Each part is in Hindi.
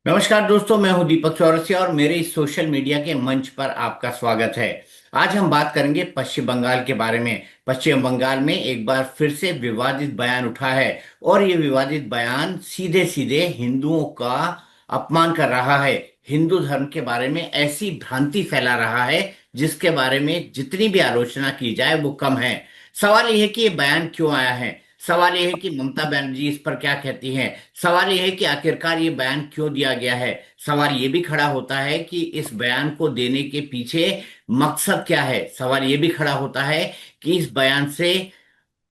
नमस्कार दोस्तों, मैं हूं दीपक चौरसिया और मेरे इस सोशल मीडिया के मंच पर आपका स्वागत है। आज हम बात करेंगे पश्चिम बंगाल के बारे में। पश्चिम बंगाल में एक बार फिर से विवादित बयान उठा है और ये विवादित बयान सीधे सीधे हिंदुओं का अपमान कर रहा है। हिंदू धर्म के बारे में ऐसी भ्रांति फैला रहा है जिसके बारे में जितनी भी आलोचना की जाए वो कम है। सवाल यह है कि ये बयान क्यों आया है। सवाल यह है कि ममता बनर्जी इस पर क्या कहती हैं। सवाल यह है कि आखिरकार ये बयान क्यों दिया गया है। सवाल ये भी खड़ा होता है कि इस बयान को देने के पीछे मकसद क्या है। सवाल ये भी खड़ा होता है कि इस बयान से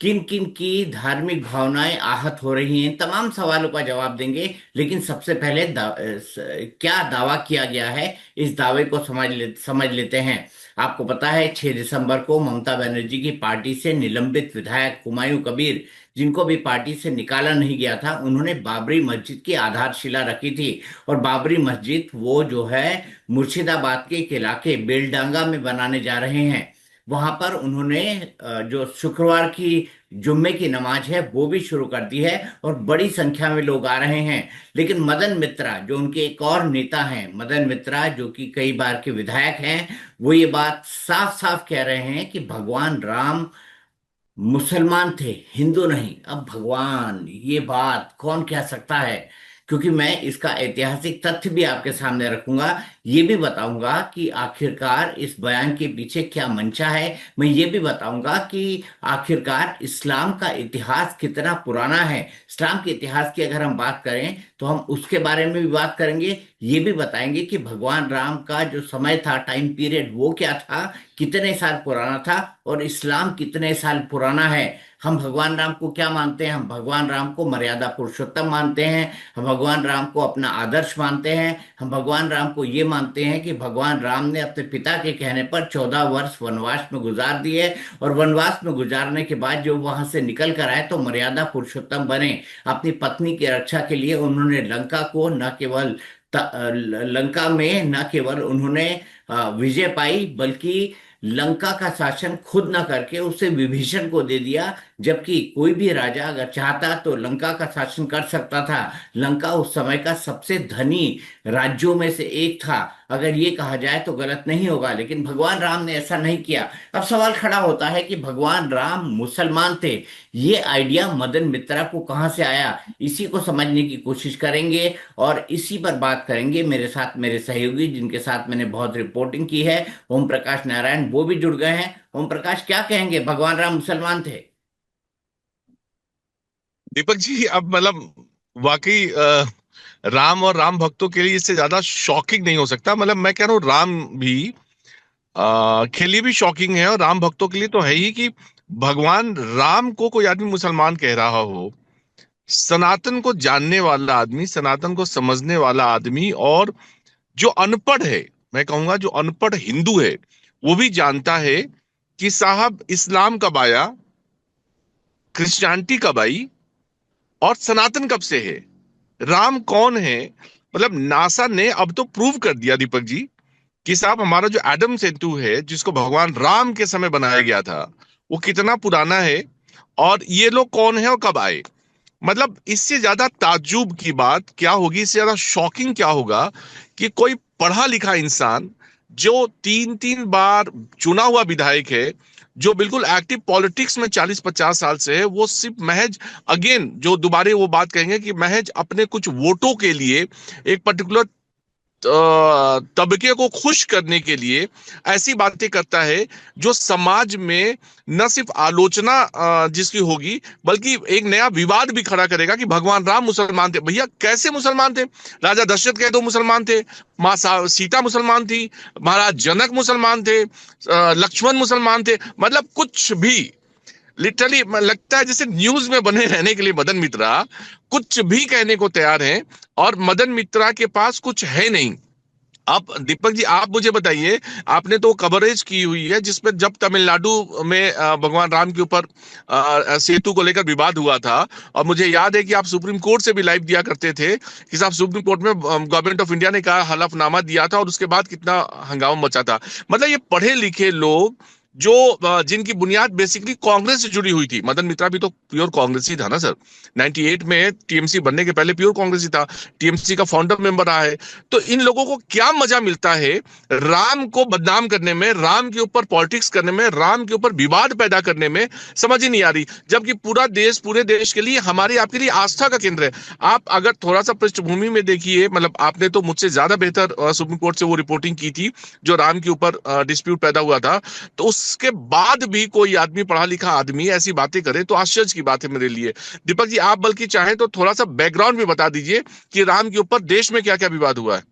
किन किन की धार्मिक भावनाएं आहत हो रही हैं। तमाम सवालों का जवाब देंगे, लेकिन सबसे पहले क्या दावा किया गया है इस दावे को समझ लेते हैं। आपको पता है 6 दिसंबर को ममता बनर्जी की पार्टी से निलंबित विधायक हुमायूं कबीर, जिनको भी पार्टी से निकाला नहीं गया था, उन्होंने बाबरी मस्जिद की आधारशिला रखी थी। और बाबरी मस्जिद वो जो है मुर्शिदाबाद के एक इलाके बेलडांगा में बनाने जा रहे हैं। वहां पर उन्होंने जो शुक्रवार की जुम्मे की नमाज है वो भी शुरू कर दी है और बड़ी संख्या में लोग आ रहे हैं। लेकिन मदन मित्रा जो उनके एक और नेता हैं, मदन मित्रा जो कि कई बार के विधायक हैं, वो ये बात साफ साफ कह रहे हैं कि भगवान राम मुसलमान थे, हिंदू नहीं। अब भगवान, ये बात कौन कह सकता है? क्योंकि मैं इसका ऐतिहासिक तथ्य भी आपके सामने रखूंगा। ये भी बताऊंगा कि आखिरकार इस बयान के पीछे क्या मंशा है। मैं ये भी बताऊंगा कि आखिरकार इस्लाम का इतिहास कितना पुराना है। इस्लाम के इतिहास की अगर हम बात करें तो हम उसके बारे में भी बात करेंगे। ये भी बताएंगे कि भगवान राम का जो समय था, टाइम पीरियड, वो क्या था, कितने साल पुराना था, और इस्लाम कितने साल पुराना है। हम भगवान राम को क्या मानते हैं? हम भगवान राम को मर्यादा पुरुषोत्तम मानते हैं। हम भगवान राम को अपना आदर्श मानते हैं। हम भगवान राम को ये मानते हैं कि भगवान राम ने अपने पिता के कहने पर 14 वर्ष वनवास में गुजार दिए, और वनवास में गुजारने के बाद जो वहां से निकल कर आए तो मर्यादा पुरुषोत्तम बने। अपनी पत्नी की रक्षा के लिए उन्होंने लंका को न केवल लंका में न केवल उन्होंने विजय पाई, बल्कि लंका का शासन खुद न करके उसे विभीषण को दे दिया। जबकि कोई भी राजा अगर चाहता तो लंका का शासन कर सकता था। लंका उस समय का सबसे धनी राज्यों में से एक था, अगर ये कहा जाए तो गलत नहीं होगा। लेकिन भगवान राम ने ऐसा नहीं किया। अब सवाल खड़ा होता है कि भगवान राम मुसलमान थे, ये आइडिया मदन मित्रा को कहाँ से आया? इसी को समझने की कोशिश करेंगे और इसी पर बात करेंगे। मेरे साथ मेरे सहयोगी, जिनके साथ मैंने बहुत रिपोर्टिंग की है, ओम प्रकाश नारायण, वो भी जुड़ गए हैं। ओम प्रकाश, क्या कहेंगे? भगवान राम मुसलमान थे? दीपक जी, अब वाकई राम और राम भक्तों के लिए इससे ज्यादा शॉकिंग नहीं हो सकता। मैं कह रहा हूँ राम भी के लिए भी शॉकिंग है और राम भक्तों के लिए तो है ही कि भगवान राम को कोई आदमी मुसलमान कह रहा हो। सनातन को जानने वाला आदमी, सनातन को समझने वाला आदमी, और जो अनपढ़ है, मैं कहूंगा जो अनपढ़ हिंदू है, वो भी जानता है कि साहब इस्लाम कब आया, क्रिश्चियनिटी कब आई, और सनातन कब से है, राम कौन है। नासा ने अब तो प्रूव कर दिया दीपक जी कि साहब हमारा जो एडम सेतु है, जिसको भगवान राम के समय बनाया गया था, वो कितना पुराना है, और ये लोग कौन है और कब आए। इससे ज्यादा ताज्जुब की बात क्या होगी, इससे ज्यादा शॉकिंग क्या होगा कि कोई पढ़ा लिखा इंसान जो 3-3 बार चुना हुआ विधायक है, जो बिल्कुल एक्टिव पॉलिटिक्स में 40-50 साल से है, वो सिर्फ महज, अगेन जो दोबारे वो बात कहेंगे कि महज अपने कुछ वोटों के लिए, एक पर्टिकुलर तबके को खुश करने के लिए ऐसी बातें करता है जो समाज में न सिर्फ आलोचना जिसकी होगी, बल्कि एक नया विवाद भी खड़ा करेगा कि भगवान राम मुसलमान थे। भैया कैसे मुसलमान थे? राजा दशरथ कहे तो मुसलमान थे, माँ सीता मुसलमान थी, महाराज जनक मुसलमान थे, लक्ष्मण मुसलमान थे, कुछ भी। लिटरली लगता है जैसे न्यूज में बने रहने के लिए मदन मित्रा कुछ भी कहने को तैयार हैं, और मदन मित्रा के पास कुछ है नहीं। अब दीपक जी, आप मुझे बताइए, आपने तो कवरेज की हुई है जिसमें जब तमिलनाडु में भगवान राम के ऊपर सेतु को लेकर विवाद हुआ था, और मुझे याद है कि आप सुप्रीम कोर्ट से भी लाइव दिया करते थे कि साहब सुप्रीम कोर्ट में गवर्नमेंट ऑफ इंडिया ने कहा, हलफनामा दिया था, और उसके बाद कितना हंगामा मचा था। ये पढ़े लिखे लोग जो जिनकी बुनियाद बेसिकली कांग्रेस से जुड़ी हुई थी। मदन मित्रा भी तो प्योर कांग्रेसी था ना सर। 98 में टीएमसी बनने के पहले प्योर कांग्रेसी था, टीएमसी का फाउंडर मेंबर रहा है। तो इन लोगों को क्या मजा मिलता है राम को बदनाम करने में, राम के ऊपर पॉलिटिक्स करने में, राम के ऊपर विवाद पैदा करने में, समझ ही नहीं आ रही। जबकि पूरा देश, पूरे देश के लिए, हमारी आपके लिए आस्था का केंद्र है। आप अगर थोड़ा सा पृष्ठभूमि में देखिए, मतलब आपने तो मुझसे ज्यादा बेहतर सुप्रीम कोर्ट से वो रिपोर्टिंग की थी जो राम के ऊपर डिस्प्यूट पैदा हुआ था। तो उसके बाद भी कोई आदमी, पढ़ा लिखा आदमी, ऐसी बातें करे तो आश्चर्य की बात है मेरे लिए। दीपक जी, आप बल्कि चाहें तो थोड़ा सा बैकग्राउंड भी बता दीजिए कि राम के ऊपर देश में क्या क्या विवाद हुआ है।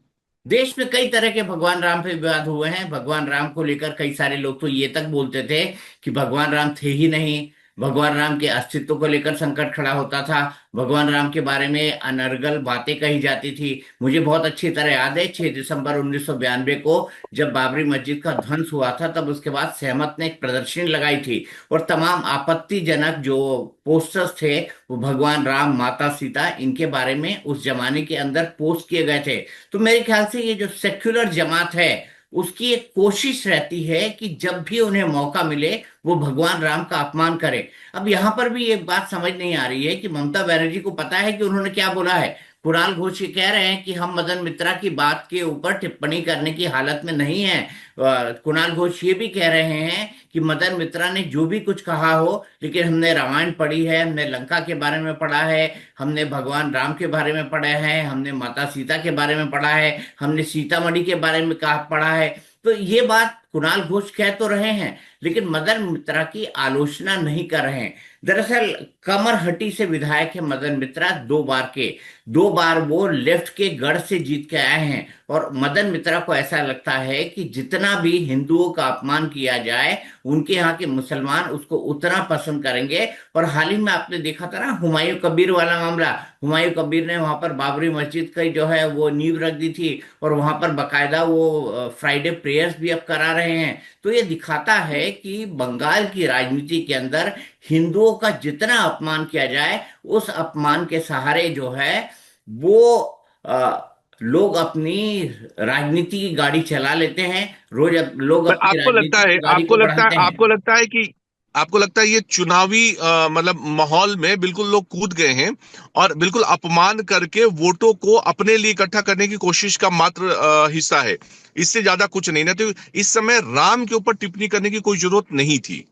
देश में कई तरह के भगवान राम पे विवाद हुए हैं। भगवान राम को लेकर कई सारे लोग तो ये तक बोलते थे कि भगवान राम थे ही नहीं। भगवान राम के अस्तित्व को लेकर संकट खड़ा होता था। भगवान राम के बारे में अनर्गल बातें कही जाती थी। मुझे बहुत अच्छी तरह याद है 6 दिसंबर 1992 को जब बाबरी मस्जिद का ध्वंस हुआ था, तब उसके बाद सहमत ने एक प्रदर्शनी लगाई थी और तमाम आपत्तिजनक जो पोस्टर्स थे वो भगवान राम, माता सीता, इनके बारे में उस जमाने के अंदर पोस्ट किए गए थे। तो मेरे ख्याल से ये जो सेक्युलर जमात है उसकी एक कोशिश रहती है कि जब भी उन्हें मौका मिले वो भगवान राम का अपमान करे। अब यहाँ पर भी एक बात समझ नहीं आ रही है कि ममता बनर्जी को पता है कि उन्होंने क्या बोला है। कुणाल घोष ये कह रहे हैं कि हम मदन मित्रा की बात के ऊपर टिप्पणी करने की हालत में नहीं है। कुणाल घोष ये भी कह रहे हैं कि मदन मित्रा ने जो भी कुछ कहा हो, लेकिन हमने रामायण पढ़ी है, हमने लंका के बारे में पढ़ा है, हमने भगवान राम के बारे में पढ़ा है, हमने माता सीता के बारे में पढ़ा है, हमने सीतामढ़ी के बारे में कहा पढ़ा है। तो ये बात कुणाल घोष कह तो रहे हैं, लेकिन मदन मित्रा की आलोचना नहीं कर रहे हैं। दरअसल कमरहट्टी से विधायक है मदन मित्रा, 2 बार के। 2 बार वो लेफ्ट के गढ़ से जीत के आए हैं और मदन मित्रा को ऐसा लगता है कि जितना भी हिंदुओं का अपमान किया जाए, उनके यहाँ के मुसलमान उसको उतना पसंद करेंगे। और हाल ही में आपने देखा था ना हुमायूं कबीर वाला मामला। हुमायूं कबीर ने वहां पर बाबरी मस्जिद की जो है वो नींव रख दी थी और वहां पर बकायदा वो फ्राइडे प्रेयर्स भी अब करा रहे हैं। तो ये दिखाता है कि बंगाल की राजनीति के अंदर हिंदुओं का जितना अपमान किया जाए, उस अपमान के सहारे जो है वो लोग अपनी राजनीति की गाड़ी चला लेते हैं। लोग पर अपनी राजनीति की गाड़ी को बढ़ाते हैं। आपको लगता है कि आपको लगता है ये चुनावी मतलब माहौल में बिल्कुल लोग कूद गए हैं और बिल्कुल अपमान करके वोटों को अपने लिए इकट्ठा करने की कोशिश का मात्र हिस्सा है, इससे ज्यादा कुछ नहीं ना। तो इस समय राम के ऊपर टिप्पणी करने की कोई जरूरत नहीं थी।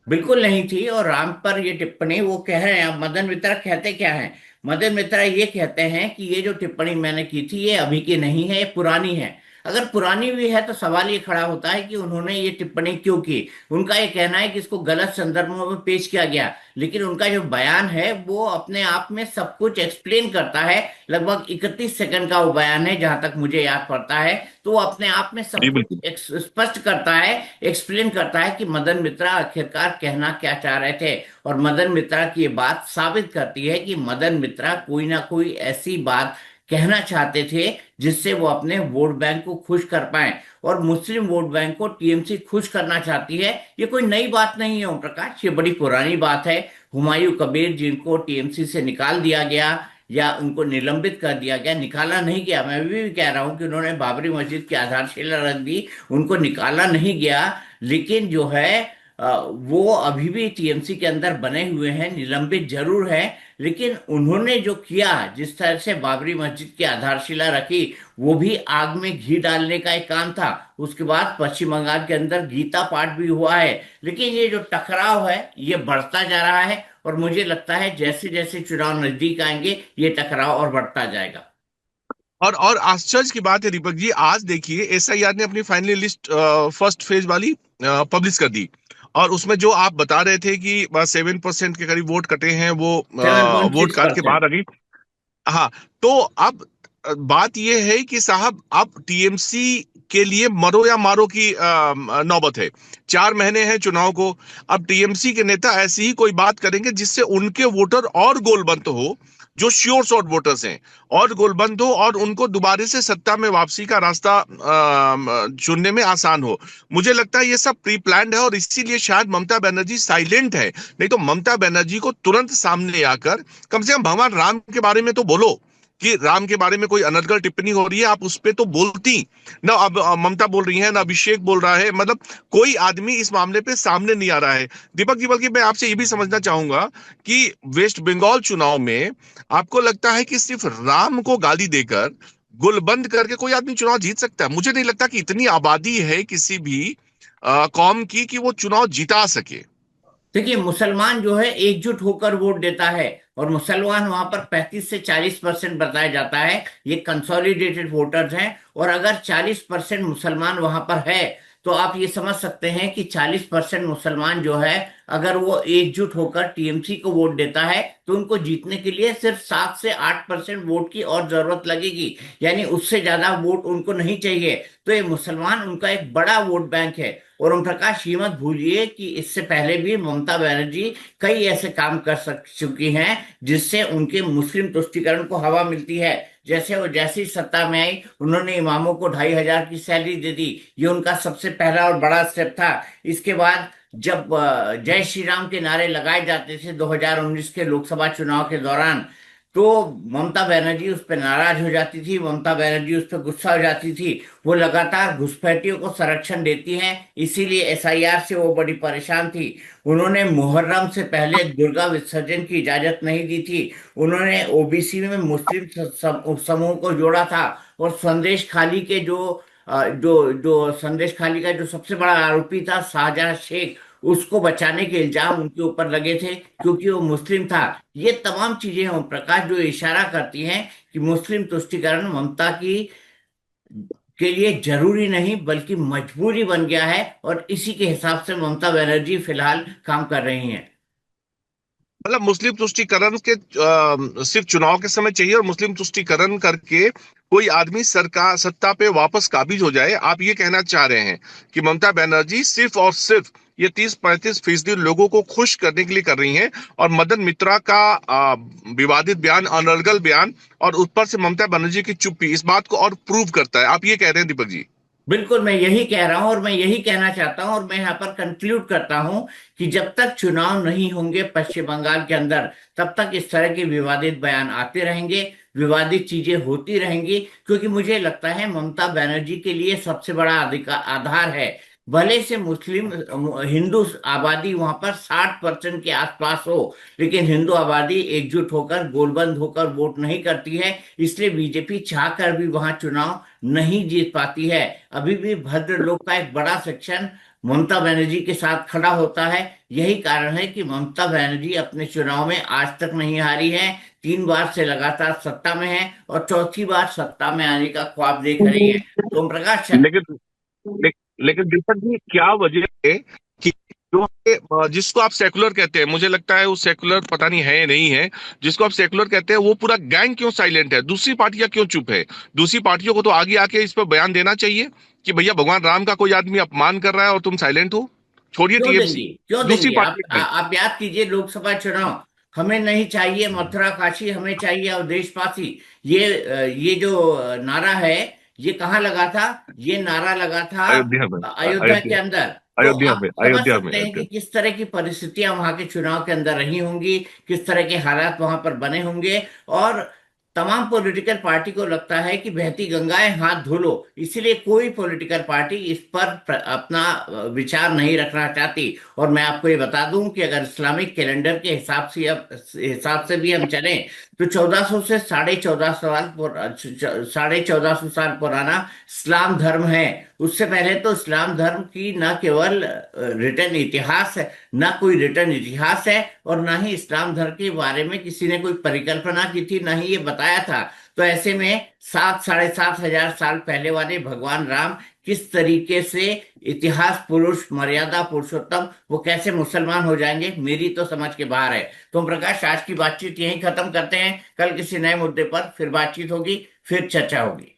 बिल्कुल नहीं थी। और राम पर ये टिप्पणी वो कह रहे हैं, अब मदन मित्रा कहते क्या हैं? मदन मित्रा ये कहते हैं कि ये जो टिप्पणी मैंने की थी ये अभी की नहीं है, ये पुरानी है। अगर पुरानी भी है तो सवाल ये खड़ा होता है कि उन्होंने ये टिप्पणी क्यों की। उनका ये कहना है कि इसको गलत संदर्भों में पेश किया गया, लेकिन उनका जो बयान है वो अपने आप में सब कुछ एक्सप्लेन करता है। लगभग 31 सेकंड का वो बयान है जहां तक मुझे याद पड़ता है। तो वो अपने आप में सब जी कुछ बिल्कुल। स्पष्ट करता है, एक्सप्लेन करता है कि मदन मित्रा आखिरकार कहना क्या चाह रहे थे। और मदन मित्रा की ये बात साबित करती है कि मदन मित्रा कोई ना कोई ऐसी बात कहना चाहते थे जिससे वो अपने वोट बैंक को खुश कर पाए। और मुस्लिम वोट बैंक को टीएमसी खुश करना चाहती है, ये कोई नई बात नहीं है ओम प्रकाश, ये बड़ी पुरानी बात है। हुमायूं कबीर जिनको टीएमसी से निकाल दिया गया या उनको निलंबित कर दिया गया, निकाला नहीं गया, मैं भी कह रहा हूं कि उन्होंने बाबरी मस्जिद की आधारशिला रख दी, उनको निकाला नहीं गया। लेकिन जो है वो अभी भी टीएमसी के अंदर बने हुए हैं, निलंबित जरूर है। लेकिन उन्होंने जो किया, जिस तरह से बाबरी मस्जिद की आधारशिला रखी, वो भी आग में घी डालने का एक काम था। उसके बाद पश्चिम बंगाल के अंदर गीता पाठ भी हुआ है। लेकिन ये जो टकराव है ये बढ़ता जा रहा है और मुझे लगता है जैसे जैसे चुनाव नजदीक आएंगे ये टकराव और बढ़ता जाएगा। और आश्चर्य की बात है दीपक जी, आज देखिए एसआईआर ने अपनी फाइनली लिस्ट फर्स्ट फेज वाली पब्लिश कर दी। और उसमें जो आप बता रहे थे कि 7% के करीब वोट कटे हैं, वो सेवन पॉइंट वोट सिक्स काट के बाहर परसेंट आ गई। हाँ। तो अब बात यह है कि साहब अब टीएमसी के लिए मरो या मारो की नौबत है। 4 महीने हैं चुनाव को। अब टीएमसी के नेता ऐसी ही कोई बात करेंगे जिससे उनके वोटर और गोलबंद हो, जो श्योर शॉर्ट वोटर्स हैं, और गोलबंद हो और उनको दोबारा से सत्ता में वापसी का रास्ता चुनने में आसान हो। मुझे लगता है ये सब प्री प्लान्ड है और इसीलिए शायद ममता बनर्जी साइलेंट है। नहीं तो ममता बनर्जी को तुरंत सामने आकर कम से कम भगवान राम के बारे में तो बोलो कि राम के बारे में कोई अनर्गल टिप्पणी हो रही है, आप उस पे तो बोलती ना। अब ममता बोल रही है ना, अभिषेक बोल रहा है, मतलब कोई आदमी इस मामले पे सामने नहीं आ रहा है। दीपक जी, बल्कि मैं आपसे ये भी समझना चाहूंगा कि वेस्ट बंगाल चुनाव में आपको लगता है कि सिर्फ राम को गाली देकर, गुलबंद करके कोई आदमी चुनाव जीत सकता है? मुझे नहीं लगता कि इतनी आबादी है किसी भी कौम की कि वो चुनाव जिता सके। देखिए, मुसलमान जो है एकजुट होकर वोट देता है, और मुसलमान वहां पर 35 से 40% बताया जाता है। ये कंसोलिडेटेड वोटर्स हैं, और अगर 40% मुसलमान वहां पर है, तो आप ये समझ सकते हैं कि 40% मुसलमान जो है, अगर वो एकजुट होकर टीएमसी को वोट देता है, तो उनको जीतने के लिए सिर्फ 7 से 8% वोट की और जरूरत लगेगी। यानी उससे ज्यादा वोट उनको नहीं चाहिए। तो ये मुसलमान उनका एक बड़ा वोट बैंक है। और ओम प्रकाश, ये मत भूलिए कि इससे पहले भी ममता बनर्जी कई ऐसे काम कर सक चुकी हैं जिससे उनके मुस्लिम तुष्टीकरण को हवा मिलती है। जैसे वो जैसी ही सत्ता में आई, उन्होंने इमामों को 2,500 की सैलरी दे दी। ये उनका सबसे पहला और बड़ा स्टेप था। इसके बाद जब जय श्री राम के नारे लगाए जाते थे 2019 के लोकसभा चुनाव के दौरान, तो ममता बनर्जी उस पर नाराज हो जाती थी, ममता बनर्जी उस पर गुस्सा हो जाती थी। वो लगातार घुसपैठियों को संरक्षण देती हैं, इसीलिए एसआईआर से वो बड़ी परेशान थी। उन्होंने मुहर्रम से पहले दुर्गा विसर्जन की इजाजत नहीं दी थी। उन्होंने ओबीसी में मुस्लिम समूह को जोड़ा था। और संदेश खाली के जो जो संदेश खाली का जो सबसे बड़ा आरोपी था, शाहजहां शेख, उसको बचाने के इल्जाम उनके ऊपर लगे थे, क्योंकि वो मुस्लिम था। ये तमाम चीजें ओम प्रकाश जो इशारा करती हैं कि मुस्लिम तुष्टीकरण ममता की के लिए जरूरी नहीं बल्कि मजबूरी बन गया है, और इसी के हिसाब से ममता बनर्जी फिलहाल काम कर रही हैं। मतलब मुस्लिम तुष्टीकरण के सिर्फ चुनाव के समय चाहिए, और मुस्लिम तुष्टीकरण करके कोई आदमी सरकार सत्ता पे वापस काबिज हो जाए। आप ये कहना चाह रहे हैं कि ममता बनर्जी सिर्फ और सिर्फ ये 30-35% लोगों को खुश करने के लिए कर रही हैं, और मदन मित्रा का विवादित बयान, अनर्गल बयान, और ऊपर से ममता बनर्जी की चुप्पी इस बात को और प्रूव करता है? आप ये कह रहे हैं दीपक जी? बिल्कुल, मैं यही कह रहा हूं, और मैं यही कहना चाहता हूं, और मैं यहाँ पर कंक्लूड करता हूं कि जब तक चुनाव नहीं होंगे पश्चिम बंगाल के अंदर, तब तक इस तरह के विवादित बयान आते रहेंगे, विवादित चीजें होती रहेंगी। क्योंकि मुझे लगता है ममता बनर्जी के लिए सबसे बड़ा अधिकार आधार है। भले से मुस्लिम हिंदू आबादी वहां पर 60% के आसपास हो, लेकिन हिंदू आबादी एकजुट होकर गोलबंद होकर वोट नहीं करती है। इसलिए बीजेपी चाहकर भी वहां चुनाव नहीं जीत पाती है। अभी भी भद्र लोग का एक बड़ा सेक्शन ममता बनर्जी के साथ खड़ा होता है। यही कारण है कि ममता बनर्जी अपने चुनाव में आज तक नहीं हारी है, 3 बार से लगातार सत्ता में है, और चौथी बार सत्ता में आने का ख्वाब देख रही है। तो ओम प्रकाश, लेकिन लेकिन दीपक जी, क्या वजह है कि जिसको आप सेकुलर कहते हैं, मुझे लगता है वो सेकुलर पता नहीं है नहीं है, जिसको आप सेकुलर कहते हैं वो पूरा गैंग क्यों साइलेंट है? दूसरी पार्टियां क्यों चुप है? दूसरी पार्टियों को तो आगे आके इस पर बयान देना चाहिए कि भैया भगवान राम का कोई आदमी अपमान कर रहा है और तुम साइलेंट हो। छोड़िए क्यों देंगी, टीएमसी, क्यों दूसरी देंगी? आप पार्टी। आप याद कीजिए लोकसभा चुनाव। हमें नहीं चाहिए मथुरा काशी, हमें चाहिए अवधेशवासी। ये जो नारा है, ये कहाँ लगा था? ये नारा लगा था अयोध्या में, अयोध्या के अंदर। तो अयोध्या में, आप समझ अयोध्या में, सकते हैं कि अयोध्या। किस तरह की परिस्थितियां वहां के चुनाव के अंदर रही होंगी, किस तरह के हालात वहां पर बने होंगे। और तमाम पॉलिटिकल पार्टी को लगता है कि बहती गंगाएं हाथ धो लो, इसीलिए कोई पॉलिटिकल पार्टी इस पर अपना विचार नहीं रखना चाहती। और मैं आपको ये बता दूं कि अगर इस्लामिक कैलेंडर के हिसाब से भी हम चलें, तो 1400 से 1450 साल पुराना इस्लाम धर्म है। उससे पहले तो इस्लाम धर्म की न केवल रिटर्न इतिहास है, ना कोई रिटर्न इतिहास है, और ना ही इस्लाम धर्म के बारे में किसी ने कोई परिकल्पना की थी, ना ही ये बताया था। तो ऐसे में 7 साढ़े 7 हजार साल पहले वाले भगवान राम किस तरीके से इतिहास पुरुष, मर्यादा पुरुषोत्तम, वो कैसे मुसलमान हो जाएंगे, मेरी तो समझ के बाहर है। तो प्रकाश, आज की बातचीत यहीं खत्म करते हैं। कल किसी नए मुद्दे पर फिर बातचीत होगी, फिर चर्चा होगी।